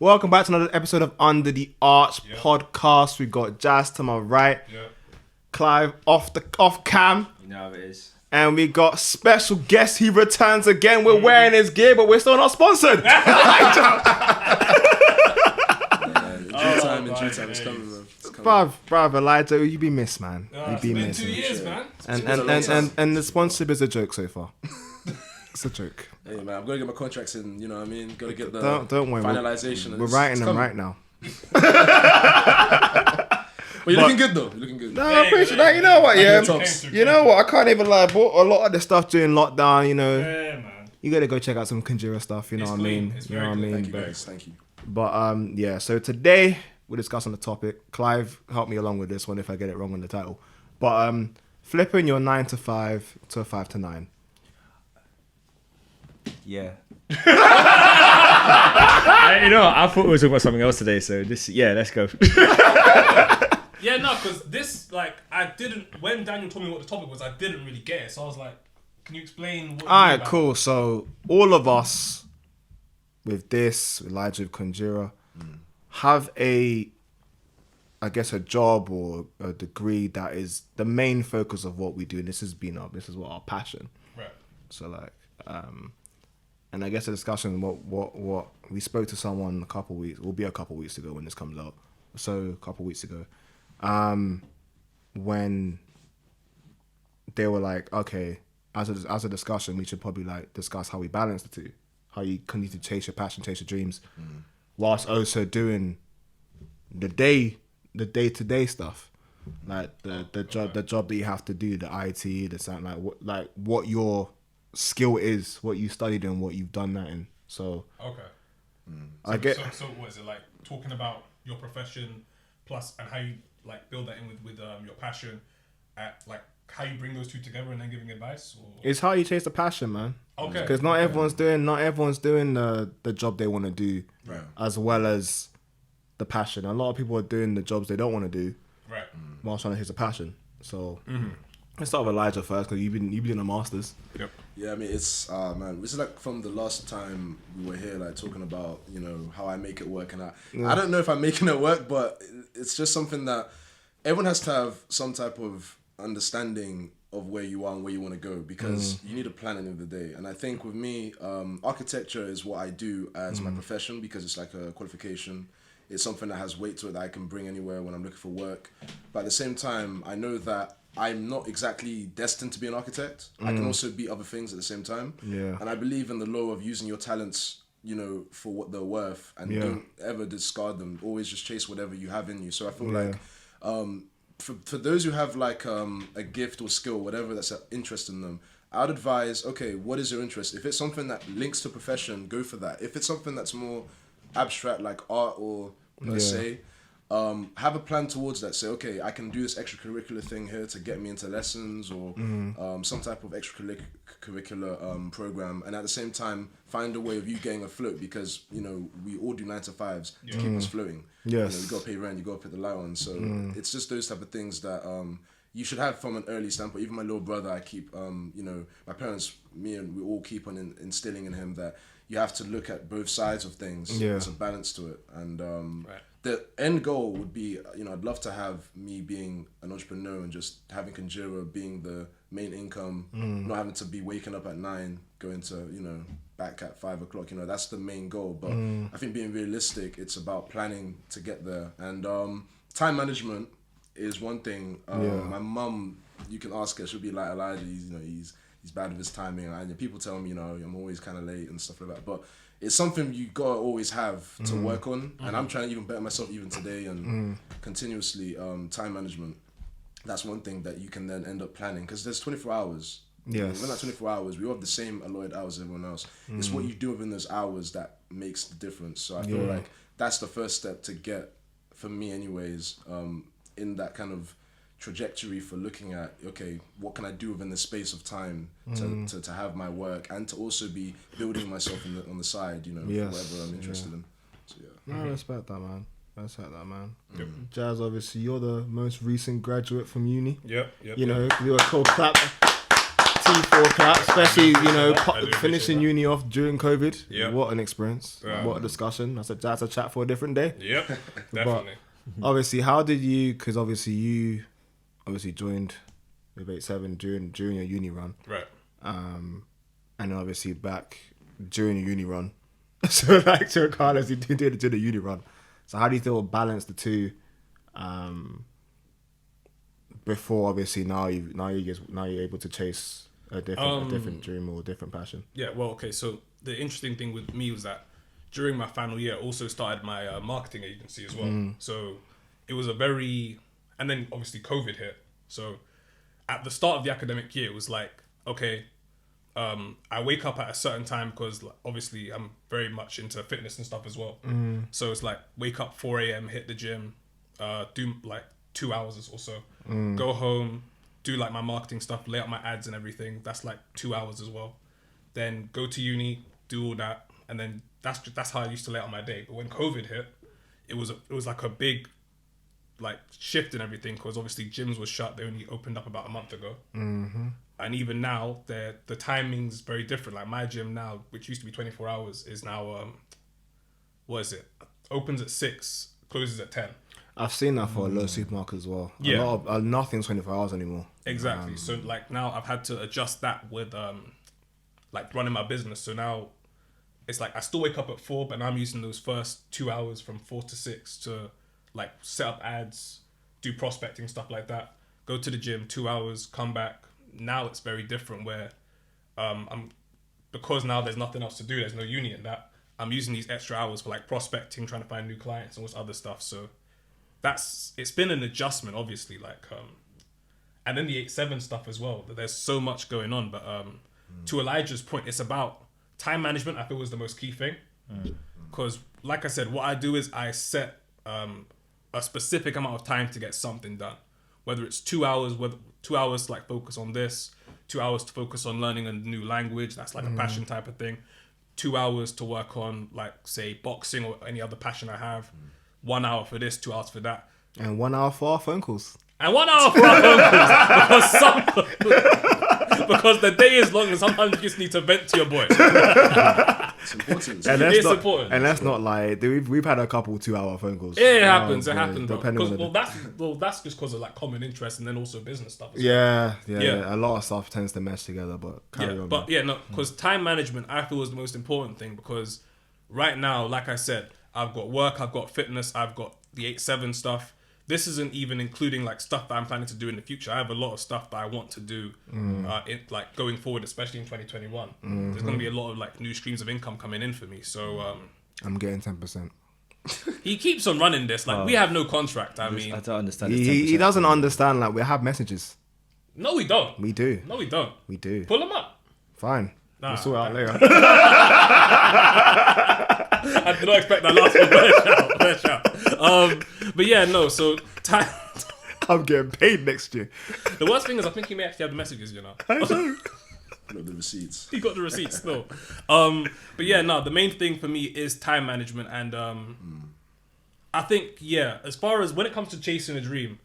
Welcome back to another episode of Under the Arch podcast. We got Jas to my right, Clive off cam. You know how it is. And we got special guest. He returns again. We're wearing his gear, but we're still not sponsored. In due time, it's coming, man. Bruv, Elijah, you be missed, man. You be been missed. 2 years, man. And the sponsorship is a joke so far. It's a joke. Hey, man, I'm going to get my contracts in, you know what I mean? Got to get the don't worry, finalization. We're writing them right now. But you're looking good, though. You're looking good. No, I appreciate that. You know what, yeah? Tops. You know what? I can't even lie. I bought a lot of the stuff during lockdown, you know. Yeah, man. You gotta go check out some Conjura stuff, you know It's what I mean? It's You know what I mean? Thank you, guys. Thank you. But yeah, so today we're discussing the topic. Clive, help me along with this one if I get it wrong on the title. But flipping your 9 to 5 to a 5 to 9. Yeah. You know, I thought we were talking about something else today, so let's go. Yeah, no, because this, like, when Daniel told me what the topic was, I didn't really get it. So I was like, can you explain what Alright, cool. So all of us with this, Elijah with Conjura, have a job or a degree that is the main focus of what we do, and this is what our passion. Right. So like, and I guess the discussion what we spoke to someone a couple weeks ago when this comes out. So a couple weeks ago, when they were like, okay, as a discussion, we should probably like discuss how we balance the two, how you continue to chase your passion, chase your dreams, whilst also doing the day-to-day stuff, like the job that you have to do, the IT, the sound, like what your skill is, what you studied and what you've done that in. So okay. I get. So what is it like? Talking about your profession, plus and how you like build that in with your passion, at like how you bring those two together and then giving advice. Or? It's how you chase the passion, man. Okay. Because not everyone's doing the job they want to do, Right. as well as the passion. A lot of people are doing the jobs they don't want to do, Right. while trying to chase the passion. So let's start with Elijah first, because you've been in a masters. Yep. Yeah, I mean, it's, man, this is like from the last time we were here, like talking about, you know, how I make it work. And I don't know if I'm making it work, but it's just something that everyone has to have some type of understanding of where you are and where you want to go, because you need a plan at the end of the day. And I think with me, architecture is what I do as my profession, because it's like a qualification. It's something that has weight to it that I can bring anywhere when I'm looking for work. But at the same time, I know that I'm not exactly destined to be an architect. I can also be other things at the same time. Yeah. And I believe in the law of using your talents, you know, for what they're worth, and don't ever discard them. Always just chase whatever you have in you. So I feel like for those who have like a gift or skill, whatever that's an interest in them, I'd advise, okay, what is your interest? If it's something that links to profession, go for that. If it's something that's more abstract, like art or per se, have a plan towards that. Say, okay, I can do this extracurricular thing here to get me into lessons or some type of extracurricular program, and at the same time find a way of you getting afloat, because you know we all do 9 to 5s to keep us floating. Yes, you know, you gotta pay rent, you gotta put the light on. So it's just those type of things that you should have from an early standpoint. Even my little brother, I keep you know, my parents, me and we all keep on instilling in him that you have to look at both sides of things. There's a balance to it, and the end goal would be, you know, I'd love to have me being an entrepreneur and just having Conjura being the main income, not having to be waking up at 9, going to, you know, back at 5 o'clock. You know, that's the main goal. But I think being realistic, it's about planning to get there. And time management is one thing. My mum, you can ask her, she'll be like, Elijah, he's bad with his timing. And people tell me, you know, I'm always kind of late and stuff like that. But it's something you gotta always have to work on, and I'm trying to even better myself even today and continuously. Time management, that's one thing that you can then end up planning, because there's 24 hours. Yes. Within that 24 hours, we all have the same allotted hours as everyone else. It's what you do within those hours that makes the difference. So I feel like that's the first step to get, for me anyways, in that kind of trajectory for looking at, okay, what can I do within the space of time to have my work, and to also be building myself on the side, you know, for whatever I'm interested in. So I respect that, man. Jas, obviously you're the most recent graduate from uni. Yep. You know, we were called clap. T4 clap, especially, you know, I do finishing appreciate uni off during COVID. Yeah. What an experience. What a discussion. That's a chat for a different day. Yep, definitely. Obviously, how did you, because obviously you joined with Eightseven during your uni run. Right. And then obviously back during your uni run. So like, to regardless, you did the uni run. So how do you feel balance the two? Before obviously now you're able to chase a different dream or a different passion. Yeah, well, okay, so the interesting thing with me was that during my final year, I also started my marketing agency as well. So it was and then obviously COVID hit. So at the start of the academic year, it was like, okay, I wake up at a certain time because obviously I'm very much into fitness and stuff as well. So it's like wake up 4 a.m, hit the gym, do like 2 hours or so, go home, do like my marketing stuff, lay out my ads and everything. That's like 2 hours as well. Then go to uni, do all that, and then that's how I used to lay out my day. But when COVID hit, it was like a big like shift in everything because obviously gyms were shut. They only opened up about a month ago. And even now, the timing's very different. Like my gym now, which used to be 24 hours, is now what is it? Opens at 6, closes at 10. I've seen that for a lot of supermarkets as well. Yeah. A lot of nothing's 24 hours anymore. Exactly. So like now I've had to adjust that with like running my business. So now it's like I still wake up at 4, but now I'm using those first 2 hours from 4 to 6 to like set up ads, do prospecting, stuff like that. Go to the gym, 2 hours, come back. Now it's very different where because now there's nothing else to do, there's no uni in that, I'm using these extra hours for like prospecting, trying to find new clients and all this other stuff. So it's been an adjustment, obviously, like and then the Eightseven stuff as well. There's so much going on, but to Elijah's point, it's about time management. I feel was the most key thing because, like I said, what I do is I set a specific amount of time to get something done. Whether it's 2 hours, 2 hours to like focus on this, 2 hours to focus on learning a new language, that's like a passion type of thing. 2 hours to work on like say boxing or any other passion I have. 1 hour for this, 2 hours for that. And 1 hour for our phone calls. And 1 hour for our phone calls because the day is long and sometimes you just need to vent to your boy. It's important. It's important. And that's not like we've had a couple 2 hour phone calls. Yeah, it happens. It happens. Depending on That's just because of like common interest and then also business stuff. Yeah. A lot of stuff tends to mesh together, but carry on. But yeah, no, because time management I feel is the most important thing because right now, like I said, I've got work, I've got fitness, I've got the Eightseven stuff. This isn't even including like stuff that I'm planning to do in the future. I have a lot of stuff that I want to do like going forward, especially in 2021. There's going to be a lot of like new streams of income coming in for me. So I'm getting 10%. He keeps on running this. Like we have no contract. I mean, I don't understand. He doesn't understand. Like we have messages. No, we don't. We do. No, we don't. We do. Pull them up. Fine. Nah, we'll sort it out later. I did not expect that last one. Fair shout. But yeah, no. So time. I'm getting paid next year. The worst thing is, I think he may actually have the messages. You know. Got the receipts. He got the receipts still. But yeah, no. The main thing for me is time management, and I think as far as when it comes to chasing a dream,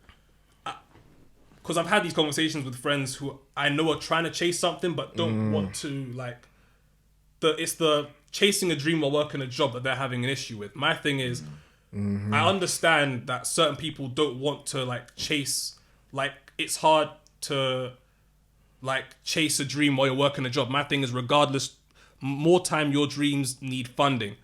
because I've had these conversations with friends who I know are trying to chase something but don't want to like. It's the chasing a dream while working a job that they're having an issue with. My thing is, I understand that certain people don't want to like chase, like it's hard to like chase a dream while you're working a job. My thing is, regardless, more time your dreams need funding.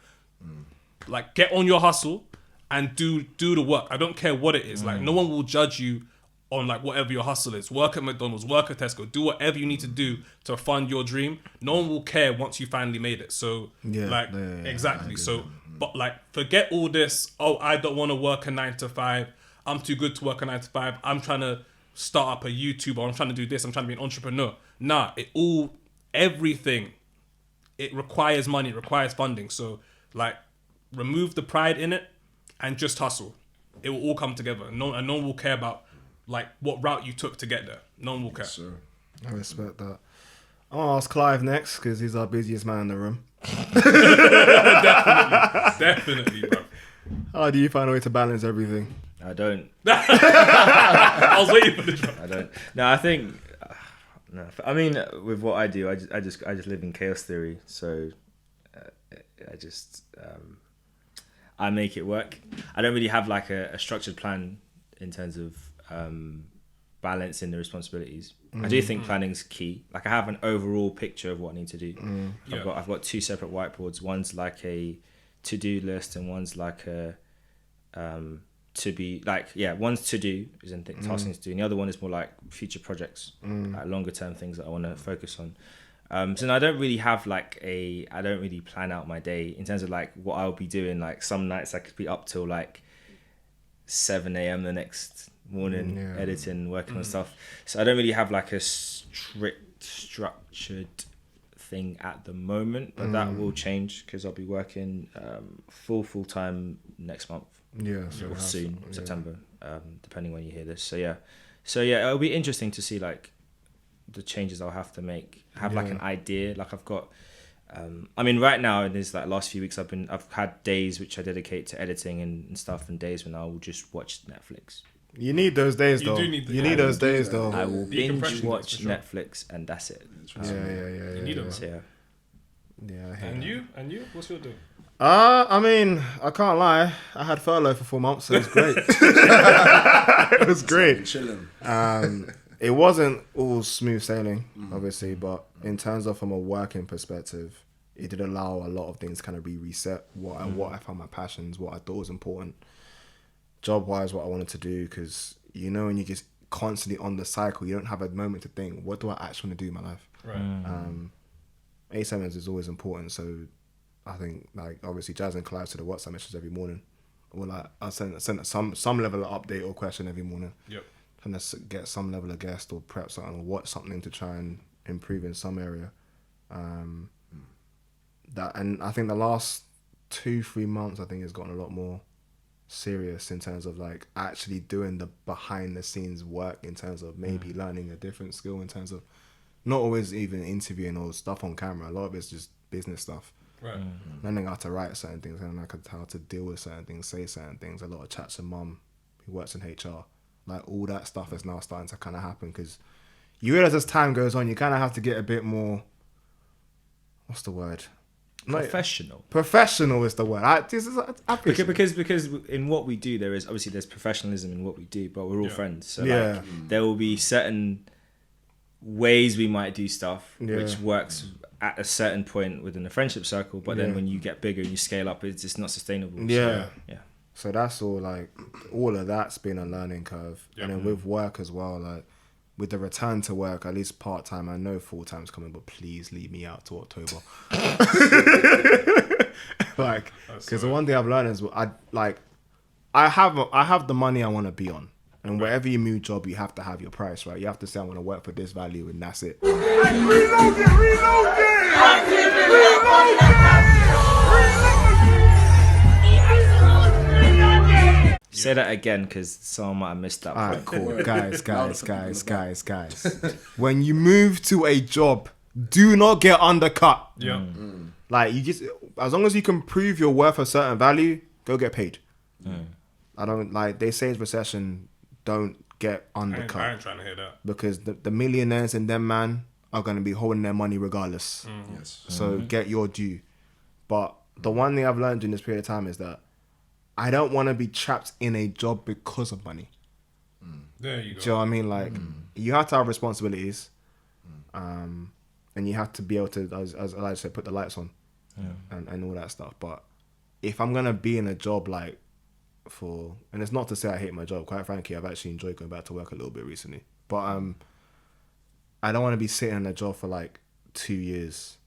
Like get on your hustle and do the work. I don't care what it is. Like no one will judge you on like whatever your hustle is. Work at McDonald's, work at Tesco, do whatever you need to do to fund your dream. No one will care once you finally made it. So exactly. So but like forget all this, I don't want to work a 9 to 5. I'm too good to work a 9 to 5. I'm trying to start up a YouTube or I'm trying to do this. I'm trying to be an entrepreneur. Nah, everything, it requires money, it requires funding. So like remove the pride in it and just hustle. It will all come together. No one will care about like what route you took to get there. No one will care. Sure. I respect that. I'll ask Clive next because he's our busiest man in the room. Definitely, bro. How do you find a way to balance everything? I don't. I was waiting for the drop. I don't. No, I think No, I mean, with what I do, I just live in chaos theory. So I just I make it work. I don't really have like a structured plan in terms of balancing the responsibilities. I do think planning's key. Like I have an overall picture of what I need to do. I've got 2 separate whiteboards. One's like a to-do list, and one's like a to be like one's to do is in tasks to do, and the other one is more like future projects, like longer term things that I want to focus on. So I don't really have I don't really plan out my day in terms of like what I'll be doing. Like some nights I could be up till like 7 a.m. the next morning editing, working on stuff. So I don't really have like a strict structured thing at the moment, but that will change because I'll be working full time next month. Or soon, September, depending when you hear this. So yeah, it'll be interesting to see like the changes I'll have to make. Have like an idea. Like I've got, I mean, right now in these like last few weeks, I've had days which I dedicate to editing and stuff, and days when I will just watch Netflix. You need those days, though. You need those days, though. I will binge watch Netflix, and that's it. You need them. So, yeah. And you? What's your doing? I mean, I can't lie. I had furlough for 4 months, so it was great. It was great. Chilling. It wasn't all smooth sailing, obviously, but in terms of from a working perspective, it did allow a lot of things kind of be reset. What I found my passions, what I thought was important, job wise, what I wanted to do, because when you just constantly on the cycle, you don't have a moment to think, what do I actually want to do in my life? Right. A7 is always important, so I think like obviously Jas and Clive to the WhatsApp messages every morning, or like I send some level of update or question every morning. Yep. Trying to get some level of guest or prep something or watch something to try and improve in some area. That, and I think the last 2-3 months I think has gotten a lot more serious in terms of like actually doing the behind the scenes work, in terms of maybe learning a different skill, in terms of not always even interviewing or stuff on camera. A lot of it's just business stuff. Right. Learning how to write certain things, learning how to deal with certain things, say certain things. A lot of chats with mum who works in HR. Like all that stuff is now starting to kind of happen, because you realize as time goes on, you kind of have to get a bit more, what's the word? Professional is the word. Because in what we do, there's professionalism in what we do, but we're all friends. So like, there will be certain ways we might do stuff which works at a certain point within the friendship circle, but then when you get bigger and you scale up, it's just not sustainable. So that's all, like all of that's been a learning curve. And then with work as well, like with the return to work, at least part-time, I know full-time's coming, but please leave me out to October. Like, because the one thing I've learned is I have the money I want to be on. And wherever you move job, you have to have your price, right? You have to say, I'm going to work for this value, and that's it. Reload Say that again, because someone might have missed that. Alright, cool. Guys. When you move to a job, do not get undercut. Yeah. Like, you just, as long as you can prove you're worth a certain value, go get paid. I don't, like, they say it's recession, don't get undercut. I ain't trying to hear that. Because the millionaires and them, man, are going to be holding their money regardless. Yes. So get your due. But the one thing I've learned during this period of time is that I don't want to be trapped in a job because of money. There you go. Do you know what I mean? Like, you have to have responsibilities, and you have to be able to, as Elijah said, put the lights on, and all that stuff. But if I'm gonna be in a job like and it's not to say I hate my job. Quite frankly, I've actually enjoyed going back to work a little bit recently. But I don't want to be sitting in a job for like 2 years,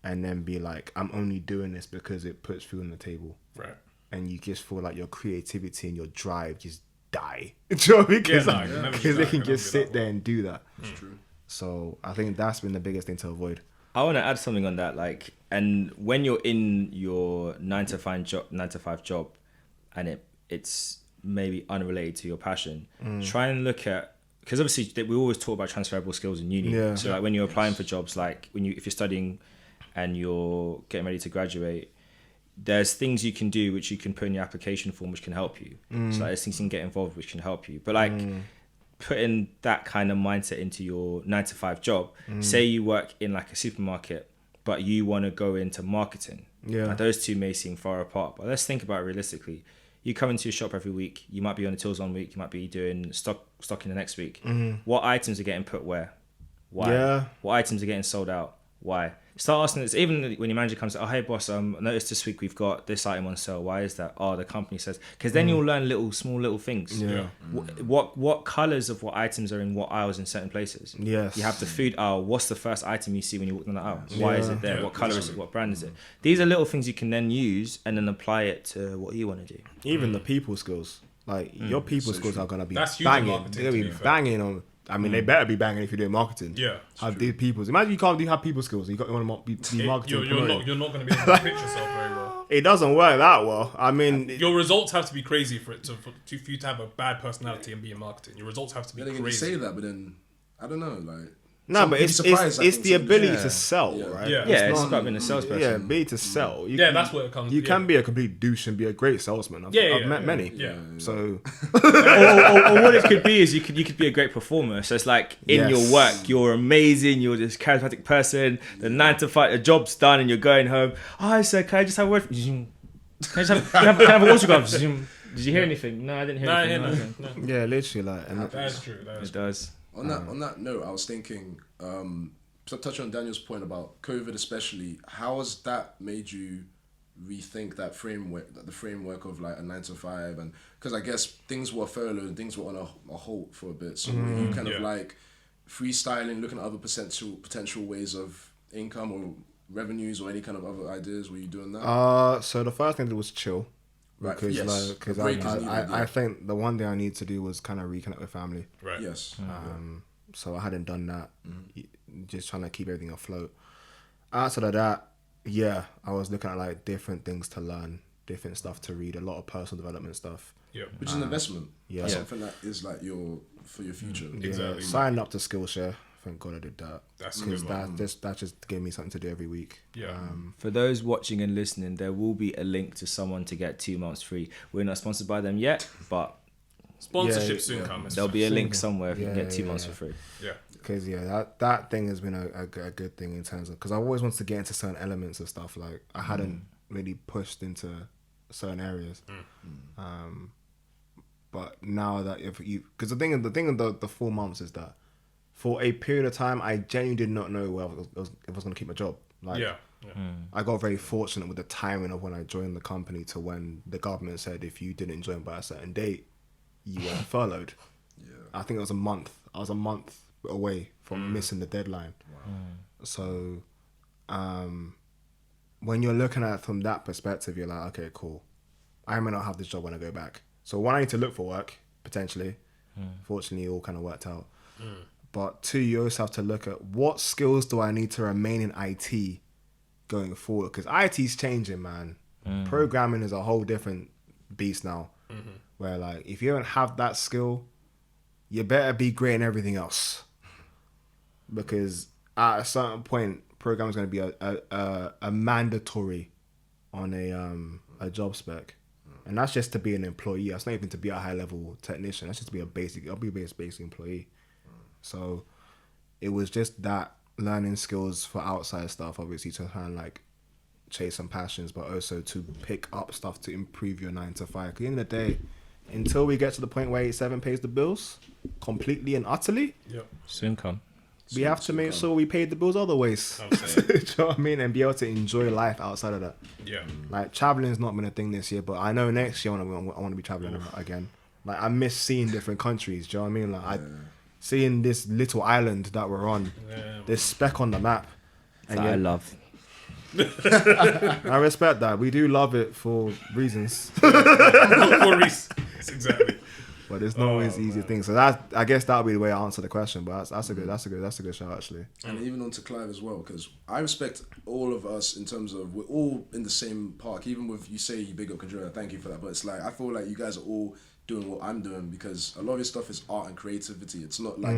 and then be like, I'm only doing this because it puts food on the table. Right. And you just feel like your creativity and your drive just die. Do you know what I mean? Because they can just sit there and do that. It's true. So I think that's been the biggest thing to avoid. I want to add something on that. Like, and when you're in your 9 to 5 job, and it's maybe unrelated to your passion, try and look at, because obviously we always talk about transferable skills in uni. Yeah. So like if you're applying for jobs, like if you're studying and you're getting ready to graduate, there's things you can do which you can put in your application form which can help you. So like, there's things you can get involved which can help you. But like putting that kind of mindset into your 9-to-5 job. Say you work in like a supermarket, but you want to go into marketing. Yeah. Now, those two may seem far apart, but let's think about it realistically. You come into your shop every week. You might be on the tills one week. You might be doing stocking the next week. What items are getting put where? Why? Yeah. What items are getting sold out? Why? Start asking this. Even when your manager comes, oh hey boss, I noticed this week we've got this item on sale. Why is that? Oh, the company says. Because then you'll learn small little things. Yeah. What colors of what items are in what aisles in certain places? Yes. You have the food aisle. What's the first item you see when you walk down the aisle? Why is it there? Yeah. What color is it? What brand is it? These are little things you can then use and then apply it to what you want to do. Even the people skills, like your people skills are gonna be That's huge in banging. marketing, They're gonna to be be fair. banging on. I mean, they better be banging if you're doing marketing. Yeah, Have these people's. Imagine you can't have people skills. You want to be marketing. You're not going to be able to pitch yourself very well. It doesn't work that well. I mean, Your results have to be crazy for you to have a bad personality and be in marketing. Your results have to be Then again, you crazy. say that, but then I don't know, like. no, but you'd be surprised, I it's think, the some- ability Yeah. to sell, Yeah. right? Yeah. Yeah, it's not- about being a salesperson. Yeah, ability to sell. You Yeah, can- that's what it comes. You yeah. can be a complete douche and be a great salesman. I've met many. Yeah. So or what it could be is you could be a great performer. So it's like in Yes. your work, you're amazing. You're this charismatic person. The 9-to-5, the job's done, and you're going home. Oh, hi sir, can I just have a word? Can I just have, can I have a autograph? Did you hear anything? No, I didn't hear anything. No. yeah, literally, like, and That is true. That is It true. does. On that note, I was thinking, to touch on Daniel's point about COVID, especially, how has that made you rethink that framework, the framework of like a 9-to-5, and because I guess things were furloughed and things were on a halt for a bit, so were you kind of like freestyling, looking at other potential ways of income or revenues or any kind of other ideas? Were you doing that? So the first thing to do was chill. Right, Because yes. because A break is needed, yeah. I think the one thing I need to do was kind of reconnect with family. Right. Yes. So I hadn't done that. Just trying to keep everything afloat. Outside of that, yeah, I was looking at like different things to learn, different stuff to read, a lot of personal development stuff. Yeah. Which is an investment. yeah. That's Yeah. something that is like for your future. Exactly. Signed up to Skillshare. Thank God I did that. That's a because good one. that just gave me something to do every week. Yeah. For those watching and listening, there will be a link to someone to get 2 months free. We're not sponsored by them yet, but Sponsorship Yeah, soon yeah. come. there'll be a link somewhere if you can Yeah, get 2 yeah, months yeah. for free. Yeah. Because that thing has been a good thing in terms of, because I always wanted to get into certain elements of stuff. Like I hadn't really pushed into certain areas. But now that if you, because the thing of the 4 months is that for a period of time I genuinely did not know where if I was going to keep my job. Like Yeah. I got very fortunate with the timing of when I joined the company to when the government said if you didn't join by a certain date, you were furloughed. Yeah. I think it was a month. I was a month away from missing the deadline. So, when you're looking at it from that perspective, you're like, okay, cool. I may not have this job when I go back. So one, I need to look for work, potentially. Fortunately, it all kind of worked out. But two, you also have to look at what skills do I need to remain in IT going forward? Because IT's changing, man. Programming is a whole different beast now. Where like, if you don't have that skill, you better be great in everything else. Because at a certain point, programming is going to be a mandatory on a job spec. And that's just to be an employee. That's not even to be a high level technician. That's just to be I'll be a basic employee. So it was just that learning skills for outside stuff, obviously, to kind of like chase some passions, but also to pick up stuff to improve your 9 to 5. 'Cause at the end of the day, until we get to the point where Eightseven pays the bills completely and utterly, Yep. Soon come. we have to make sure we pay the bills other ways. I'm saying. Do you know what I mean? And be able to enjoy life outside of that. Yeah. Like traveling's not been a thing this year, but I know next year I want to be traveling again. Like I miss seeing different countries. Do you know what I mean? Like seeing this little island that we're on, Yeah. this speck on the map. And That I yet- love. I respect that. We do love it for reasons, For Reese. Exactly. but it's not always easy thing. So that, I guess that'll be the way I answer the question. But that's a good show actually. And even on to Clive as well, because I respect all of us in terms of we're all in the same park. Even with you say you big up Conjurer, thank you for that. But it's like I feel like you guys are all doing what I'm doing because a lot of your stuff is art and creativity. It's not like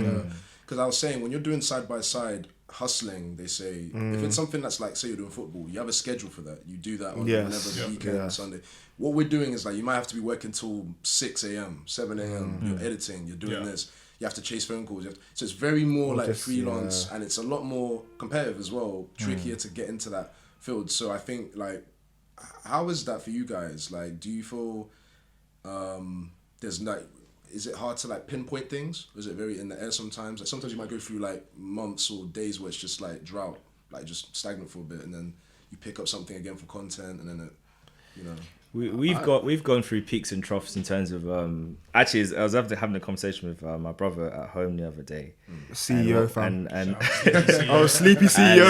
because I was saying when you're doing side by side hustling, they say if it's something that's like say you're doing football, you have a schedule for that. You do that on Yes. whenever the weekend, Yes. Sunday. What we're doing is like you might have to be working till 6 a.m., 7 a.m. You're editing, you're doing Yeah. this. you have to chase phone calls. So it's very more like just, freelance, and it's a lot more competitive as well, trickier to get into that field. So I think like, how is that for you guys? Like, do you feel there's like, is it hard to like pinpoint things? Or is it very in the air sometimes? Like sometimes you might go through like months or days where it's just like drought, like just stagnant for a bit, and then you pick up something again for content, and then it, you know. We've gone through peaks and troughs in terms of actually I was having a conversation with my brother at home the other day. CEO fam. And Oh, sleepy CEO.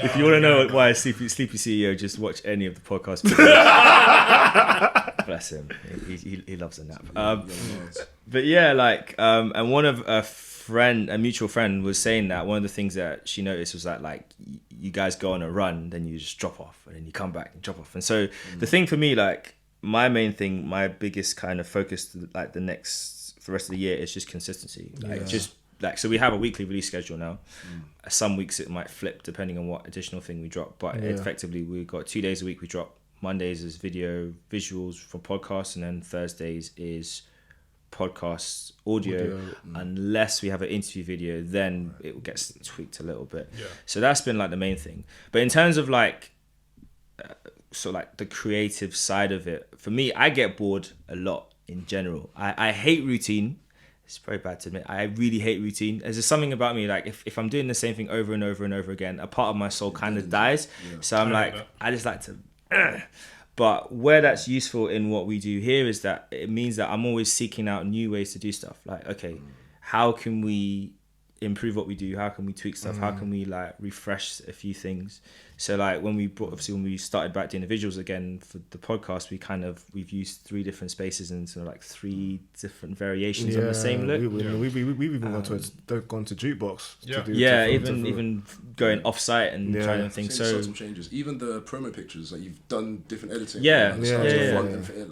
If you want to know why sleepy CEO, just watch any of the podcasts. Bless him, he loves a nap. But yeah, like and one of a mutual friend was saying that one of the things that she noticed was that like you guys go on a run, then you just drop off, and then you come back and drop off. And so the thing for me, like my main thing, my biggest kind of focus, like the rest of the year, is just consistency. Like just like, so we have a weekly release schedule now. Some weeks it might flip depending on what additional thing we drop, but effectively we've got 2 days a week we drop. Mondays is visuals for podcasts, and then Thursdays is podcast audio. Unless we have an interview video, then it gets tweaked a little bit. So that's been like the main thing. But in terms of like so like the creative side of it, for me, I get bored a lot in general. I hate routine. It's very bad to admit. I really hate routine. There's just something about me, like if I'm doing the same thing over and over and over again, a part of my soul kind of dies. So I'm like, I just like to but where that's useful in what we do here is that it means that I'm always seeking out new ways to do stuff. Like, okay, how can we improve what we do? How can we tweak stuff? How can we like refresh a few things? So like when we started back doing the visuals again for the podcast, we've used 3 different spaces and sort of like 3 different variations on the same look. We've even gone to jukebox. To do even going off site and trying to think. So some changes, even the promo pictures, like you've done different editing. I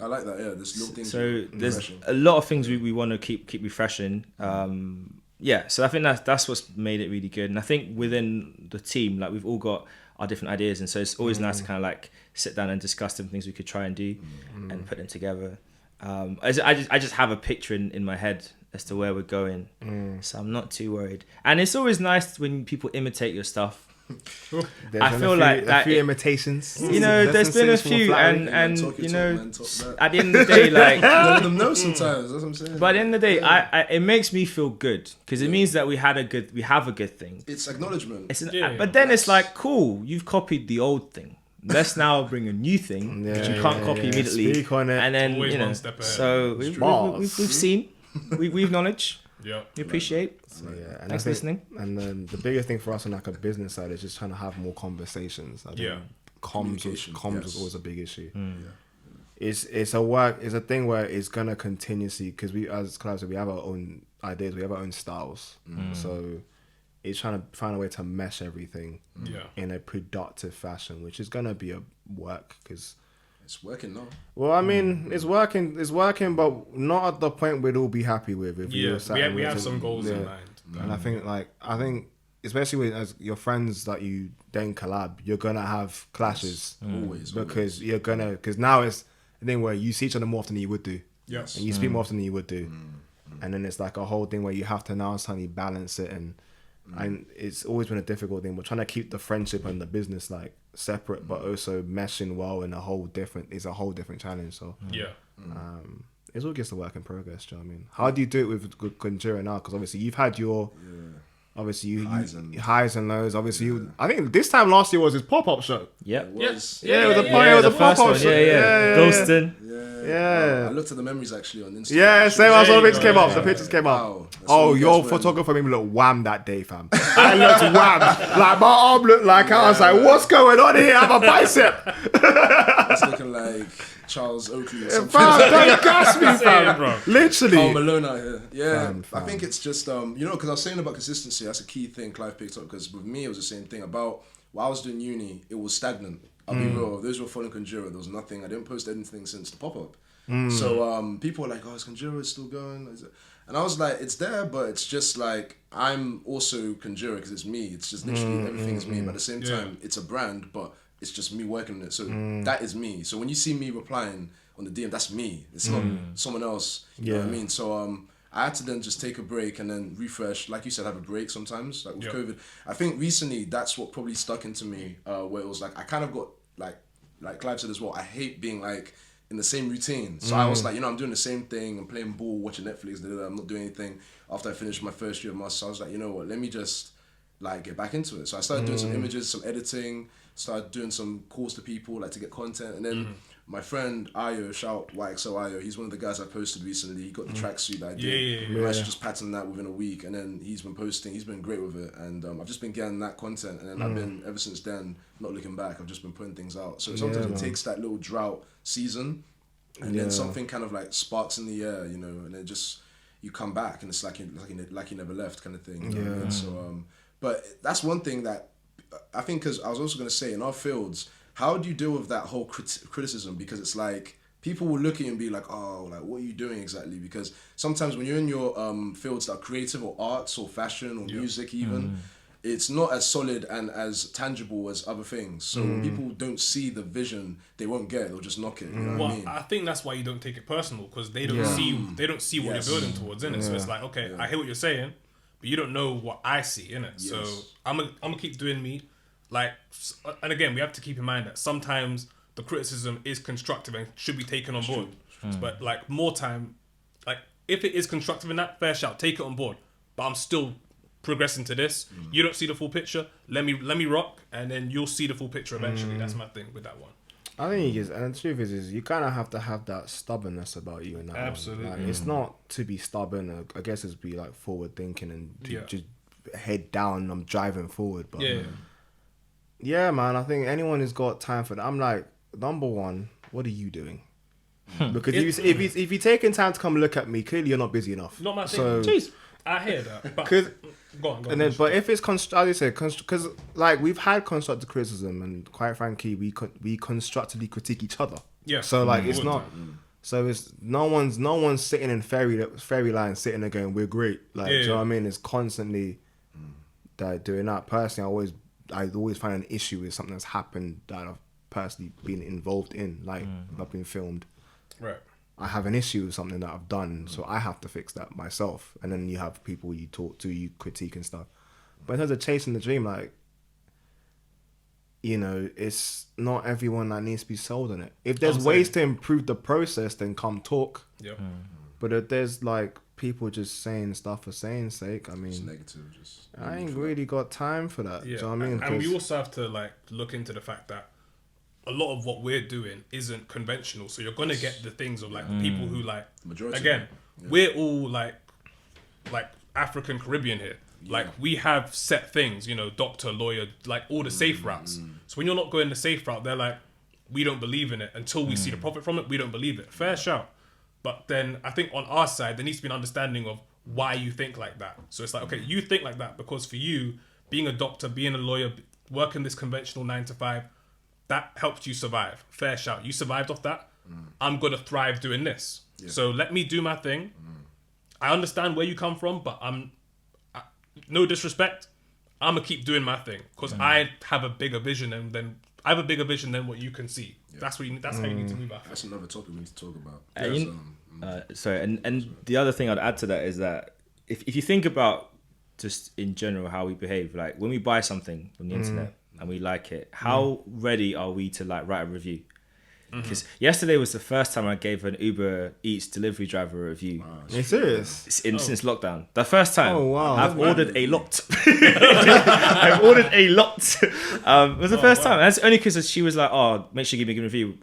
like that. Yeah, there's little things. So there's a lot of things we want to keep refreshing. So I think that's what's made it really good. And I think within the team, like we've all got our different ideas, and so it's always nice to kind of like sit down and discuss different things we could try and do and put them together. I just have a picture in my head as to where we're going, so I'm not too worried. And it's always nice when people imitate your stuff. I feel like a few imitations. You know, there's been a few, and you know, at the end of the day, like let them know sometimes. That's what I'm saying. But at the end of the day, I it makes me feel good because it means that we have a good thing. It's acknowledgement. But then it's like, cool, you've copied the old thing. Let's now bring a new thing that you can't copy immediately. Speak on it. And then always you know, one step ahead. so we've seen, we acknowledge. Yeah, we appreciate. And Thanks for listening. And then the biggest thing for us on like a business side is just trying to have more conversations. I think comms was always a big issue. It's a thing where it's gonna continuously, because we, as Clive said, we have our own ideas, we have our own styles. So it's trying to find a way to mesh everything in a productive fashion, which is gonna be a work because. It's working now. Well, I mean, it's working, but not at the point we'd all be happy with. If we have some goals in mind. And I think, especially as your friends that you then collab, you're gonna have clashes always because now it's the thing where you see each other more often than you would do. Yes, and you speak more often than you would do, and then it's like a whole thing where you have to now suddenly balance it, and it's always been a difficult thing. We're trying to keep the friendship and the business like separate, but also meshing well in a whole different challenge. So it's all just a work in progress. Do you know what I mean? How do you do it with Conjura now? Because obviously you've had your highs and lows. Obviously, I think this time last year was his pop-up show. It was a pop-up show. Ghostin. I looked at the memories actually on Instagram. Yeah, same as all the pictures came up. The pictures came up. Wow. Oh, your photographer made me look wham that day, fam. I looked wham. Like my arm looked like I was like, what's going on here? I have a bicep. It's looking like Charles Oakley or something. Don't gas me, fam. Literally. Carl Malone out here. Yeah, Fam. I think it's just because I was saying about consistency. That's a key thing Clive picked up, because with me it was the same thing. About while I was doing uni, it was stagnant. I'll be real. Those were following Conjura. There was nothing. I didn't post anything since the pop-up. So people were like, "Oh, is Conjura still going?" And I was like, "It's there, but it's just like I'm also Conjura because it's me. It's just literally everything is me. But at the same time, it's a brand, but it's just me working on it. So that is me. So when you see me replying on the DM, that's me. It's not someone else. You know what I mean? So I had to then just take a break and then refresh. Like you said, have a break sometimes. Like with COVID, I think recently that's what probably stuck into me. Where it was like I kind of got like Clive said as well. I hate being like in the same routine. So I was like, I'm doing the same thing. I'm playing ball, watching Netflix. I'm not doing anything. After I finished my first year of masters, I was like, you know what? Let me just like get back into it. So I started doing some images, some editing. Started doing some calls to people like to get content, and then my friend Ayo, shout YXO Ayo, he's one of the guys I posted recently. He got the tracksuit that I did. I actually just patterned that within a week, and then he's been posting. He's been great with it, and I've just been getting that content, and then I've been ever since then not looking back. I've just been putting things out. So sometimes it takes that little drought season, and then something kind of like sparks in the air, and then just you come back, and it's like you never left kind of thing. You know what I mean? So, but that's one thing that I think, because I was also going to say in our fields, how do you deal with that whole criticism? Because it's like people will look at you and be like, oh, like what are you doing exactly? Because sometimes when you're in your fields that are creative or arts or fashion or music even, it's not as solid and as tangible as other things. So when people don't see the vision, they won't get it. They'll just knock it. You know what I mean? I think that's why you don't take it personal, because they don't see what you're building towards, innit? So it's like, okay, I hear what you're saying, but you don't know what I see, innit? Yes. So I'm gonna keep doing me. Like, and again, we have to keep in mind that sometimes the criticism is constructive and should be taken on board. But like more time, like if it is constructive in that, fair shout, take it on board. But I'm still progressing to this. You don't see the full picture. Let me rock, and then you'll see the full picture eventually. That's my thing with that one. I think it is, and the truth is you kind of have to have that stubbornness about you in that. Absolutely. Like, it's not to be stubborn. I guess it's be like forward thinking and just head down. I'm driving forward, but yeah, man. I think anyone who's got time for that. I'm like, number one, what are you doing? Because if you're taking time to come look at me, clearly you're not busy enough. Not my thing. So, Jeez, I hear that. But go on. And then, but if it's as you said, because like we've had constructive criticism, and quite frankly, we constructively critique each other. Yeah. So like it's not. So it's no one's sitting in fairyland sitting there going, we're great. Like, do you know what I mean? It's constantly doing that. Personally, I always find an issue with something that's happened that I've personally been involved in. Like I've been filmed. Right. I have an issue with something that I've done, so I have to fix that myself. And then you have people you talk to, you critique and stuff. But in terms of chasing the dream, like, it's not everyone that needs to be sold on it. If there's ways to improve the process, then come talk. Yep. But if there's like people just saying stuff for saying sake, I mean, it's negative. I ain't really got time for that. Yeah. Do you know what I mean? And we also have to like look into the fact that a lot of what we're doing isn't conventional. So you're gonna get the things of like the people who like we're all like African Caribbean here. Like we have set things, doctor, lawyer, like all the safe routes. So when you're not going the safe route, they're like, we don't believe in it until we see the profit from it. We don't believe it. Fair shout. But then I think on our side, there needs to be an understanding of why you think like that. So it's like, okay, you think like that because for you, being a doctor, being a lawyer, working this conventional 9 to 5, that helped you survive. Fair shout. You survived off that. I'm going to thrive doing this. Yeah. So let me do my thing. I understand where you come from, but no disrespect, I'm going to keep doing my thing because I have a bigger vision than what you can see. Yeah. That's how you need to move out. That's another topic we need to talk about. Sorry, and the other thing I'd add to that is that if you think about just in general how we behave, like when we buy something from the internet and we like it, how ready are we to like write a review? Because yesterday was the first time I gave an Uber Eats delivery driver a review. Are you serious? Since lockdown. The first time. Oh, wow. I've ordered a lot. I've ordered a lot. It was the first time. That's only because she was like, oh, make sure you give me a good review.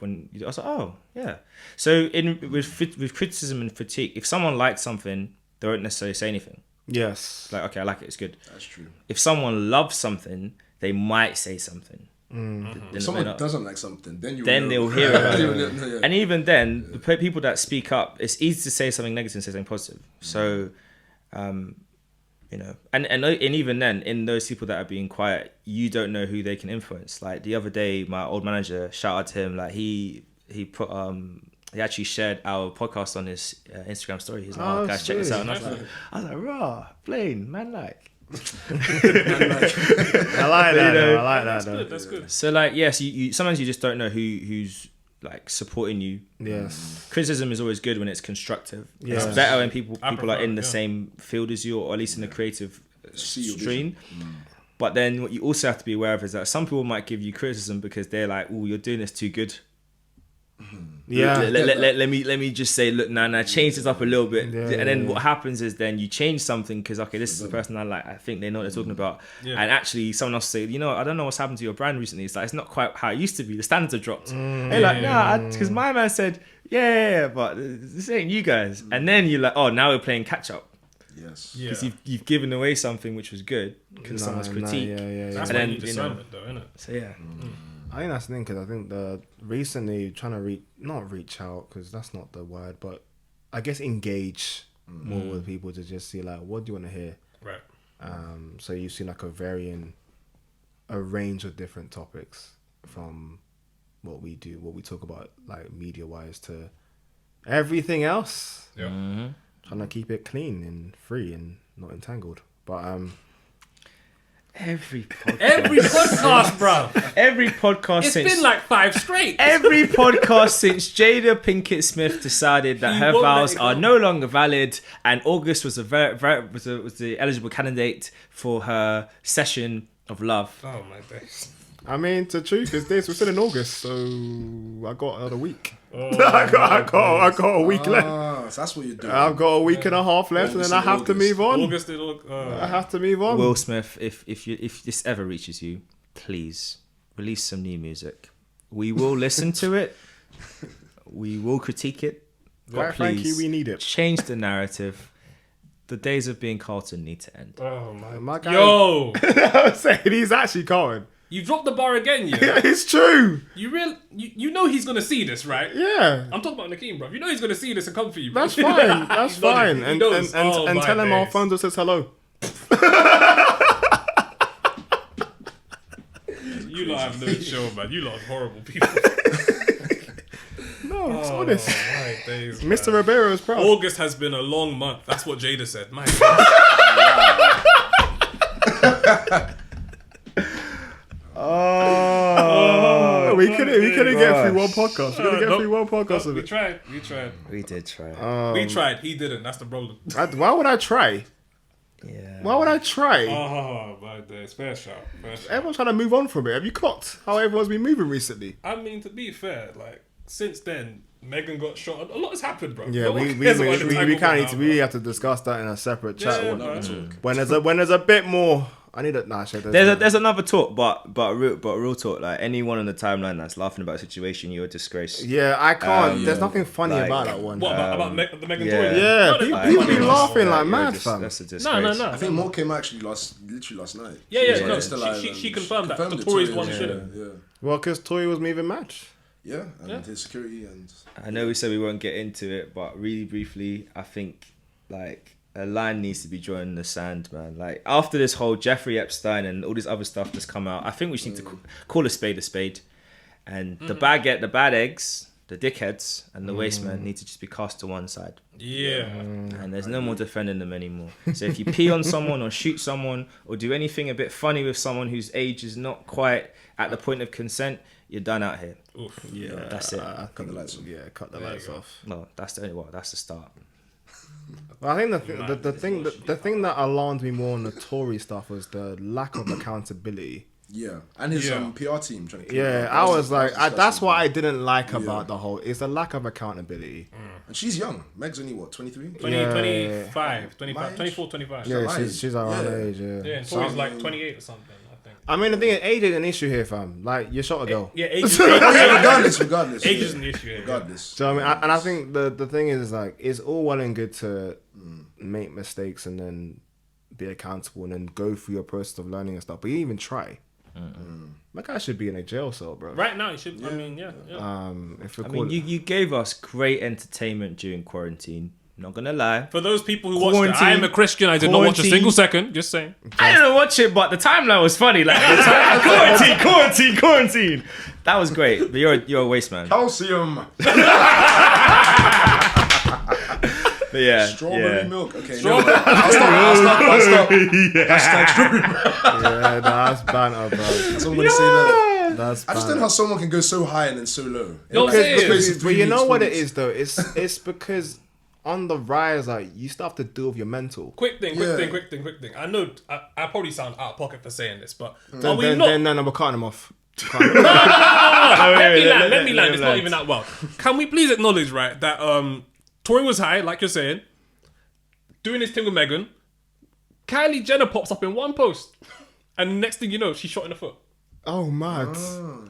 I was like, oh, yeah. So with criticism and critique, if someone likes something, they won't necessarily say anything. Yes. Like, okay, I like it. It's good. That's true. If someone loves something, they might say something. If someone doesn't like something, then they'll hear about it. And even then, the people that speak up, it's easy to say something negative and say something positive. So, and even then, in those people that are being quiet, you don't know who they can influence. Like the other day, my old manager, shout out to him, like he put he actually shared our podcast on his Instagram story. He's like, oh guys, check this out. And I was like, raw, plain, man, like. I like that. I like that. That's good. So like, yes, you sometimes you just don't know who's like supporting you. Yes. Criticism is always good when it's constructive. Yes. It's better when people I are prefer in it, the yeah. same field as you, or at least in the creative See your stream. But then what you also have to be aware of is that some people might give you criticism because they're like, "Oh, you're doing this too good." Yeah. Let me just say, look, nah, change this up a little bit. Yeah, And then yeah, what happens is then you change something because, okay, this is the person I like. I think they know what they're talking about. Yeah. And actually someone else say, you know, I don't know what's happened to your brand recently. It's like, it's not quite how it used to be. The standards have dropped. They're like, nah, because my man said, yeah, but this ain't you guys. And then you're like, oh, now we're playing catch up. Yes. Yeah. Because you've given away something which was good because someone's critique. Yeah. That's And why then, you need you know, discernment, though, isn't it? So yeah. I think that's the thing, because I think recently trying to not reach out, because that's not the word, but I guess engage more with people to just see like, what do you want to hear? Right. So you see like a range of different topics, from what we do, what we talk about, like media wise, to everything else. Yeah. Trying to keep it clean and free and not entangled. But Every podcast, Every podcast, since it's been like 5 straight. every podcast since Jada Pinkett Smith decided that He her won't let vows it are go. no longer valid, and August was was the eligible candidate for her session of love. Oh my days. I mean, the truth is this: we're still in August, so I got another week. Oh, I got a week left. So that's what you're doing. I've got a week and a half left, and then I have to move on. August. I have to move on. Will Smith, if this ever reaches you, please release some new music. We will listen to it. We will critique it. But Quite frankly, please we need it. change the narrative. The days of being Carlton need to end. Oh my. My guy, Yo, I'm saying he's actually Carlton. you dropped the bar again, yeah. Yeah, it's true. You know he's gonna see this, right? Yeah, I'm talking about Nakeem, bro. You know he's gonna see this and come for you. Bro. that's fine. That's He's nodding. fine. He knows. And Oh, my tell him days. Alfonso says hello. You lot have no show, man. You lot are horrible people. No, it's honest. My days, Mr. man. Ribeiro is proud. August has been a long month. That's what Jada said. My Oh, we couldn't get through one podcast. We couldn't get Nope. through one podcast of We it. tried. We did try. We tried. He didn't. That's the problem. Why would I try? Yeah. Why would I try? Oh my days. Fair shot. Everyone's trying to move on from it. Have you clocked how everyone's been moving recently? I mean, to be fair, like since then, Megan got shot. A lot has happened, bro. Yeah, No one we cares about the kind entanglement of need now, to. bro. We have to discuss that in a separate chat. Yeah, when man. there's a bit more. I need a There's another talk, but real talk. Like anyone on the timeline that's laughing about a situation, you're a disgrace. Yeah, I can't. Yeah. There's nothing funny Like- about that one. What about the Megan yeah. Tory? Yeah, No, people- there's people nothing be funny. laughing like you're mad, just- fam. That's a disgrace. No. I think more came actually literally last night. Yeah, She was no, still alive she and confirmed that. The it, Tories Tory, won yeah, shit. Yeah, Well, because Tory was moving match. yeah, and Yeah. his security and I know we said we won't get into it, but really briefly, I think like a line needs to be drawn in the sand, man. Like after this whole Jeffrey Epstein and all this other stuff that's come out, I think we just need to call a spade, and the bad eggs, the dickheads, and the waste man need to just be cast to one side, Yeah. and there's no more defending them anymore. So if you pee on someone or shoot someone or do anything a bit funny with someone whose age is not quite at the point of consent, you're done out here. Oof. Yeah, That's it. cut the lights off. Yeah, cut the There lights you go. off. No, that's the start. Well, I think the thing that alarmed me more on the Tory stuff was the lack of accountability. Yeah, and his Yeah. PR team trying to. Keep Yeah, him. I was like, disgusting. that's what I didn't like Yeah. about the whole. It's the lack of accountability. And she's young. Meg's only what, 23? 25, 25, My age? 24, 25. Yeah, my she's age. around Yeah. age. Yeah. Yeah, and Tory's like 28 or something, I think. I mean, the thing is, age is an issue here, fam. Like, you shot a girl. Yeah, age Regardless. age is an issue here. Regardless. So I mean, and I think the thing is like, it's all well and good to make mistakes and then be accountable and then go through your process of learning and stuff. But you even try. That guy should be in a jail cell, bro. Right now, it should. I mean, yeah. If we I call mean, you gave us great entertainment during quarantine. Not gonna lie. For those people who watched it, Quarantine. I am a Christian. I did not watch a Quarantine. single second. Just saying. I didn't watch it, but the timeline was funny. Like quarantine. That was great. But you're a waste man. Calcium. But yeah, Strawberry yeah. milk. Okay, Strawberry- no, I'll stop. yeah, that's banter, bro. That's what I'm going to say there. That's I just don't know how someone can go so high and then so low. No, Like, it is. in the space of 3 But you know weeks, what 4 it weeks. is though? It's because on the rise, like you still have to deal with your mental. Quick thing. I know I probably sound out of pocket for saying this, but are we not? No, we're cutting them off. Let me land. It's not even that well. Can we please acknowledge, right, that Tory was high, like you're saying, doing his thing with Megan. Kylie Jenner pops up in one post, and next thing you know, she's shot in the foot. Oh, mad.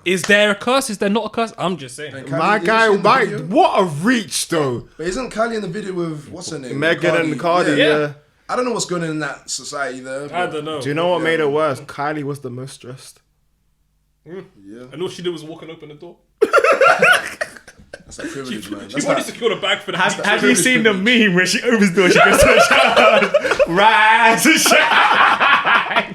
Is there a curse? Is there not a curse? I'm just saying. And My Kylie, guy, is she in the my, video? what a reach though. But isn't Kylie in the video with what's her name? Megan and Cardi, yeah. I don't know what's going on in that society there. I don't know. Do you know what made it worse? Kylie was the most stressed. Yeah, And all she did was walk and open the door. that's a privilege, man. She That's probably like, secured a bag for the Have you seen the meme where she opens the door, she goes to the shower, rise and shine?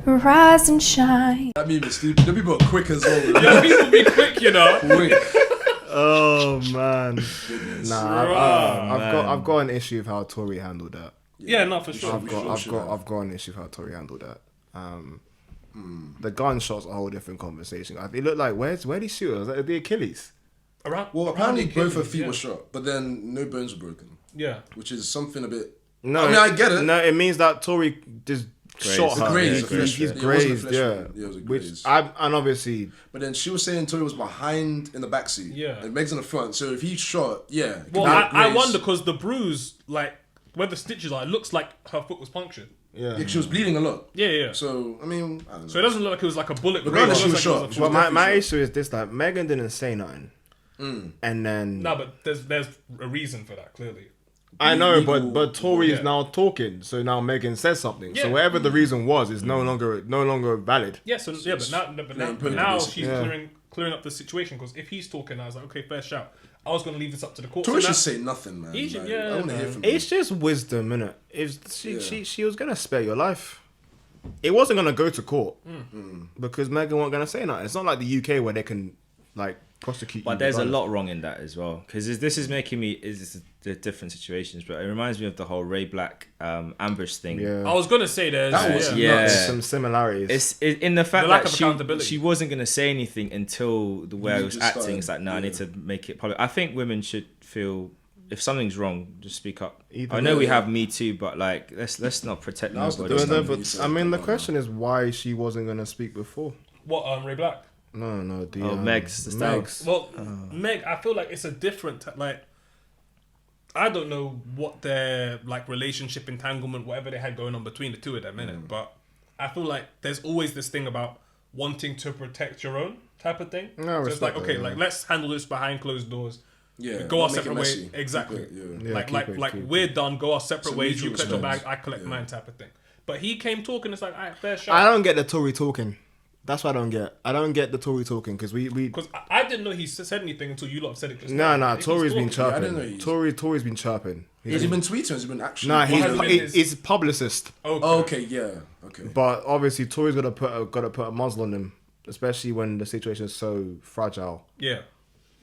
Rise and shine. that meme is stupid. The people are quick as well. Yeah, people be quick, you know. Quick. Oh man. Right. I've got an issue with how Tory handled that. Yeah, no, for sure. I've got an issue with how Tory handled that. The gunshots are a whole different conversation. It looked like where did he shoot? Was that the Achilles? Around, Well, around apparently the both her Achilles, feet yeah. were shot, but then no bones were broken, Yeah. which is something a bit. No, I mean, I get it. No, it means that Tory just shot her. Grazed, He's yeah. It was a grazed, flesh yeah. wound. Yeah, it was a Which graze. and obviously But then she was saying Tory was behind in the backseat. Yeah. And Meg's in the front. So if he shot, yeah. it could Well, be a I graze. wonder because the bruise, like where the stitches are, it looks like her foot was punctured. yeah. Yeah, she was bleeding a lot. Yeah. So I mean, I don't know. So it doesn't look like it was like a bullet. Regardless, wound. It she was looks like it shot. a Well, full- my issue is this: like Megan didn't say nothing, and then No, but there's a reason for that. Clearly, I know, legal- but Tory is yeah. now talking, so now Megan says something. Yeah. So whatever the reason was, is no longer valid. yeah. So yeah, but now she's Yeah. clearing up the situation because if he's talking, I was like, okay, fair shout. I was gonna leave this up to the court. Tory So should now- say nothing, man. He should- Like, yeah, I want to hear man. from him. It's just wisdom, innit? If Yeah. she was gonna spare your life, it wasn't gonna go to court Hmm. because Megan wasn't gonna say nothing. It's not like the UK where they can like prosecute you. But there's a regardless. lot wrong in that as well, because this is making me the different situations, but it reminds me of the whole Ray Black ambush thing. Yeah, I was gonna say there's That was Yeah. There's some similarities. It's in the fact The lack that of accountability. she wasn't going to say anything until the way I You was just acting. started, It's like, no, I need to make it public. I think women should feel if something's wrong, just speak up. Either I know we way. have Me Too, but like let's not protect That was the nobody. best No, time but you said I mean, the that. question is why she wasn't gonna speak before. what Ray Black. No, the Megs, the style. Megs. Well, Meg, I feel like it's a different like. I don't know what their like relationship entanglement, whatever they had going on between the two of them, innit? But I feel like there's always this thing about wanting to protect your own type of thing. No, I so it's like, respect okay, that, like let's handle this behind closed doors. Yeah, Go our not make it separate ways. messy. Exactly. Keep it, yeah. Yeah, like keep it. we're done. Go our separate Some ways. You mutual collect your bag, respect. I collect Yeah. mine, type of thing. But he came talking. It's like, alright, fair shot. I don't get the Tory talking. That's what I don't get. I don't get the Tory talking because we. Because I didn't know he said anything until you lot have said it just No, now. no, He's Tory's been talking. I didn't know chirping. he's- Tory's been chirping. Has he been tweeting? Has he been actually? Nah, has been his- he's publicist. Okay. Oh, okay, yeah, okay. But obviously, Tory's got to put a muzzle on him, especially when the situation is so fragile. Yeah.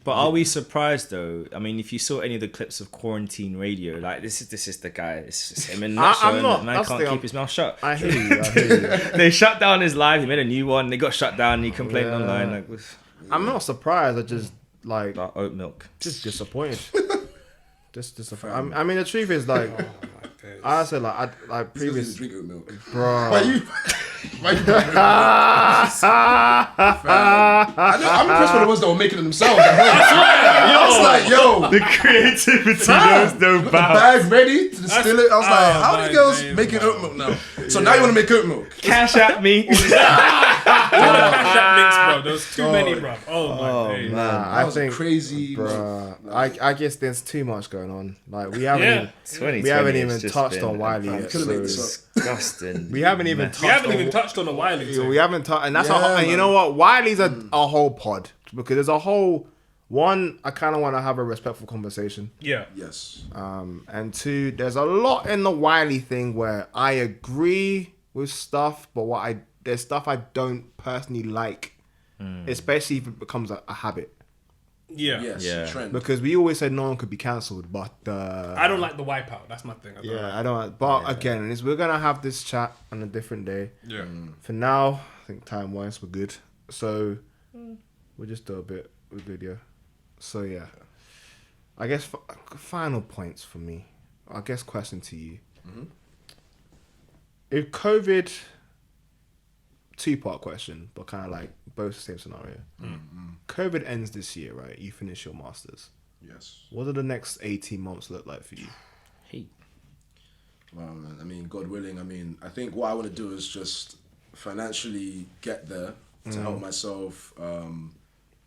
But are we surprised though? I mean, if you saw any of the clips of Quarantine Radio, like this is the guy. It's just him in a nutshell, I'm innit? not. Man That's the can't thing, keep his mouth shut. I hear you. They shut down his live. He made a new one. They got shut down. And he complained Yeah. online like with I'm not surprised. I just like oat milk. just disappointed. Just disappointed. I mean, the truth is like I said, like He doesn't previous, drink oat milk. bro. Why you? Why you? I'm impressed with the ones that were making it themselves. I was like, yo, The creativity fam, knows no got the bounds. bag ready to distill it. I was like, how my many girls days, making man. oat milk now? So now you want to make oat milk? Cash at me. All the cash that mix, bro. There was too many, bro. Oh my days. Nah, That I was think, crazy. bro. Like, I guess there's too much going on. Like we haven't Yeah. even, we haven't even touched on Wiley you yet. could've made this So up. Disgusting. we haven't even touched. We haven't on, even touched on the Wiley thing. We haven't touched, and that's Yeah, and you man. know what? Wiley's a whole pod because there's a whole one. I kind of want to have a respectful conversation. Yeah. yes. And two, there's a lot in the Wiley thing where I agree with stuff, but there's stuff I don't personally like, especially if it becomes a habit. Yeah. Yes, Yeah. trend. Because we always said no one could be cancelled, but I don't like the wipeout. That's my thing. I don't. But again, we're gonna have this chat on a different day. Yeah. For now, I think time wise we're good. So we'll just do a bit. We're good, yeah. So yeah, I guess final points for me. I guess question to you: if COVID, 2-part question, but kind of like both the same scenario. COVID ends this year, right? You finish your masters. Yes. What do the next 18 months look like for you? Hey. Wow, man. I mean, God willing, I think what I want to do is just financially get there to help myself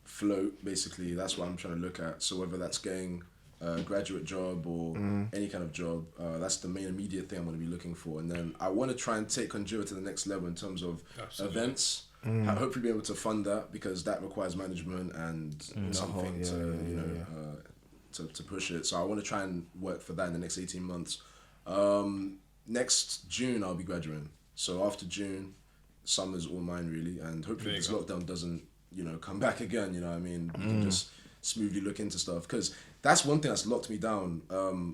float, basically. That's what I'm trying to look at. So whether that's getting a graduate job or any kind of job, that's the main immediate thing I'm going to be looking for. And then I want to try and take Conjura to the next level in terms of events. Hopefully be able to fund that, because that requires management and something to push it. So I want to try and work for that in the next 18 months. Next June I'll be graduating. So after June, summer's all mine really, and hopefully this lockdown doesn't come back again. You know what I mean? We can just smoothly look into stuff, because that's one thing that's locked me down.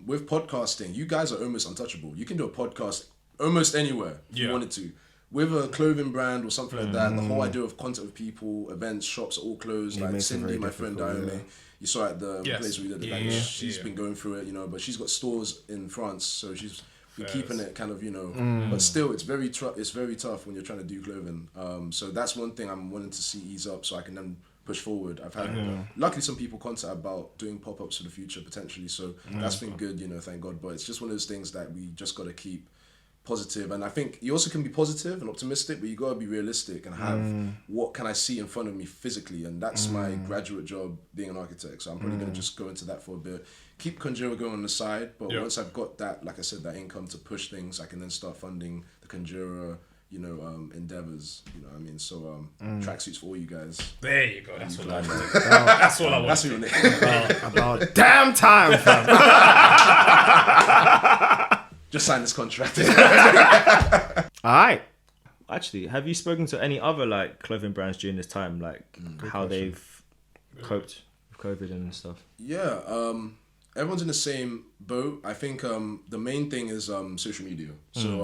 With podcasting, you guys are almost untouchable. You can do a podcast almost anywhere if you wanted to. With a clothing brand or something like that, the whole idea of contact with people, events, shops are all closed. Like Cindy, my friend a.m.u.i, you saw at the place we did. She's been going through it, but she's got stores in France, so she's been keeping it kind of, But still, it's very tough when you're trying to do clothing. So that's one thing I'm wanting to see ease up, so I can then push forward. I've had luckily some people contact about doing pop-ups for the future potentially, so that's been good, thank God. But it's just one of those things that we just got to keep positive. And I think you also can be positive and optimistic, but you got to be realistic and have what can I see in front of me physically, and that's my graduate job, being an architect. So I'm probably going to just go into that for a bit, keep Conjura going on the side, but once I've got that, like I said, that income to push things, I can then start funding the Conjura endeavors, what I mean? So tracksuits for all you guys. There you go. That's what I want. That's all I want. That's what you're About damn time, fam. Just sign this contract. All right. Actually, have you spoken to any other like clothing brands during this time, like how they've coped with COVID and stuff? Yeah, everyone's in the same boat. I think the main thing is social media. So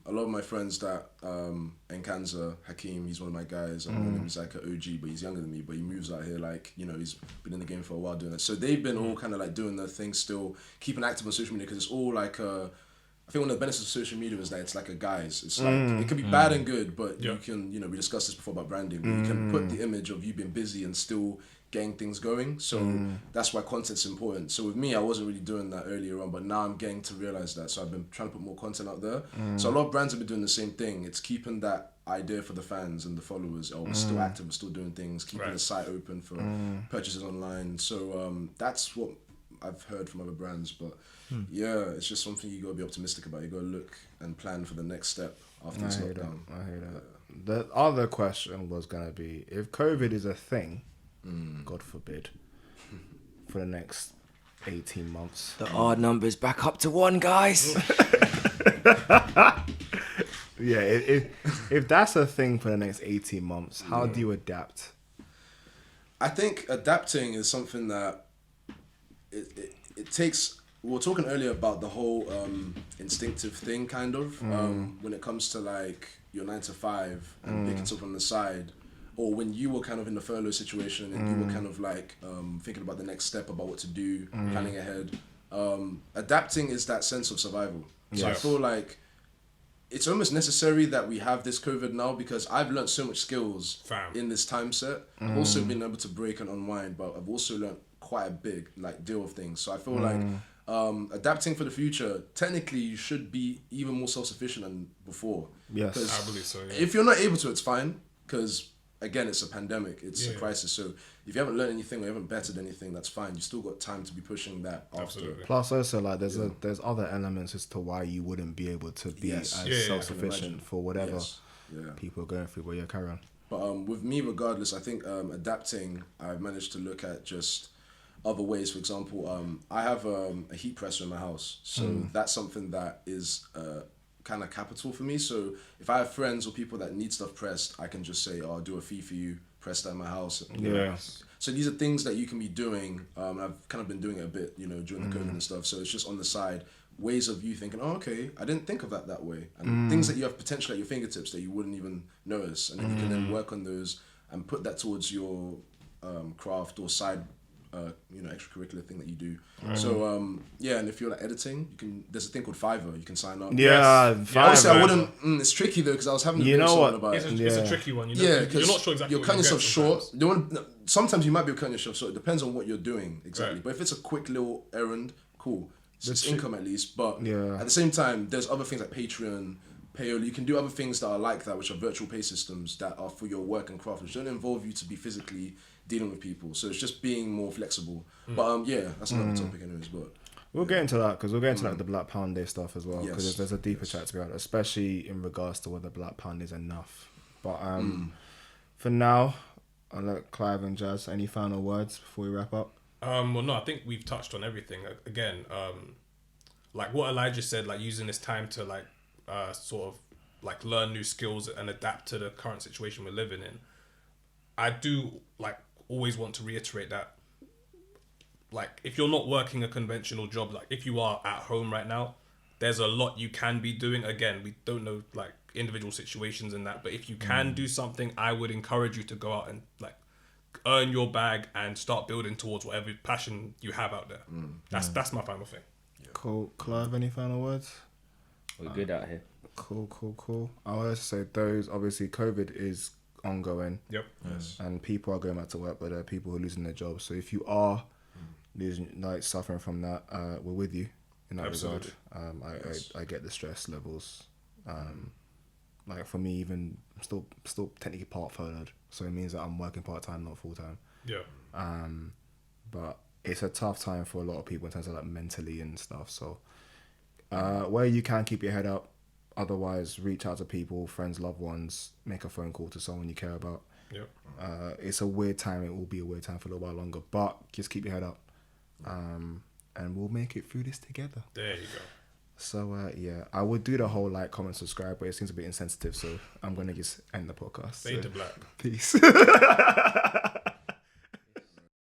a lot of my friends that Nkanza Hakeem, he's one of my guys. He's like an OG, but he's younger than me. But he moves out here like he's been in the game for a while doing that. So they've been all kind of like doing their thing still, keeping active on social media, because it's all like I think one of the benefits of social media is that it's like a guise. It's like it can be bad and good, but you can we discussed this before about branding. But you can put the image of you being busy and still getting things going. So that's why content's important. So with me, I wasn't really doing that earlier on, but now I'm getting to realize that. So I've been trying to put more content out there. So a lot of brands have been doing the same thing. It's keeping that idea for the fans and the followers. Oh, we're still active, we're still doing things, keeping the site open for purchases online. So that's what I've heard from other brands, but yeah, it's just something you gotta be optimistic about. You gotta look and plan for the next step after this lockdown. I hear that. The other question was gonna be, if COVID is a thing, God forbid, for the next 18 months. The odd number's back up to 1, guys. Yeah, if that's a thing for the next 18 months, how do you adapt? I think adapting is something that it takes. We were talking earlier about the whole instinctive thing, kind of, when it comes to like your 9 to 5 and picking something on the side, or when you were kind of in the furlough situation and you were kind of like thinking about the next step, about what to do, planning ahead. Adapting is that sense of survival. So I feel like it's almost necessary that we have this COVID now, because I've learned so much skills in this time set. I've also been able to break and unwind, but I've also learned quite a big like deal of things. So I feel like adapting for the future, technically you should be even more self-sufficient than before. Yes, I believe so. Yeah. If you're not able to, it's fine, because again, it's a pandemic, it's a crisis. So if you haven't learned anything or you haven't bettered anything, that's fine. You still got time to be pushing that after. Absolutely. Plus also like there's other elements as to why you wouldn't be able to be as self-sufficient for whatever people are going through. But yeah, carry on. But with me, regardless, I think adapting, I've managed to look at just other ways. For example, I have a heat presser in my house, so that's something that is kind of capital for me. So if I have friends or people that need stuff pressed, I can just say, "Oh, I'll do a fee for you, press that in my house." So these are things that you can be doing. I've kind of been doing it a bit, you know, during the COVID and stuff. So it's just on the side, ways of you thinking, oh, okay, I didn't think of that way. And things that you have potentially at your fingertips that you wouldn't even notice. And then you can then work on those and put that towards your craft or side you know, extracurricular thing that you do. So yeah, and if you're like editing, you can. There's a thing called Fiverr. You can sign up. Yeah, Obviously, I wouldn't. It's tricky though because I was having. You know what? About It's it. a tricky one. You know, Yeah, you're because not sure exactly. you're what cutting you yourself get short. sometimes. Sometimes you might be cutting yourself short. It depends on what you're doing exactly. Right. But if it's a quick little errand, cool. It's income at least. But Yeah. at the same time, there's other things like Patreon, Payola. You can do other things that are like that, which are virtual pay systems that are for your work and craft, which don't involve you to be physically dealing with people. So it's just being more flexible. But yeah, that's another topic anyways. But we'll get into that because we'll get into like the Black Pound Day stuff as well because Yes. there's a deeper chat to be had, especially in regards to whether Black Pound is enough. But for now, I'll let Clive and Jas, any final words before we wrap up? Well, no, I think we've touched on everything. Again, like what Elijah said, like using this time to like sort of like learn new skills and adapt to the current situation we're living in. I do like always want to reiterate that, like if you're not working a conventional job, like if you are at home right now, there's a lot you can be doing. Again, we don't know like individual situations and that, but if you can do something, I would encourage you to go out and like earn your bag and start building towards whatever passion you have out there. That's my final thing. Cool. Clive, any final words? We're good out here. Cool. I want to say those, obviously COVID is ongoing. Yep. yes. And people are going back to work, but there are people who are losing their jobs. So if you are losing, like suffering from that, we're with you in that Absolutely. regard. I get the stress levels. Like for me, even still technically part furloughed, so it means that I'm working part time, not full time. Yeah. But it's a tough time for a lot of people in terms of like mentally and stuff. So where you can, keep your head up. Otherwise, reach out to people, friends, loved ones, make a phone call to someone you care about. Yep. It's a weird time. It will be a weird time for a little while longer, but just keep your head up. And we'll make it through this together. There you go. So yeah, I would do the whole like, comment, subscribe, but it seems a bit insensitive, so I'm gonna just end the podcast. Fade to black. Peace.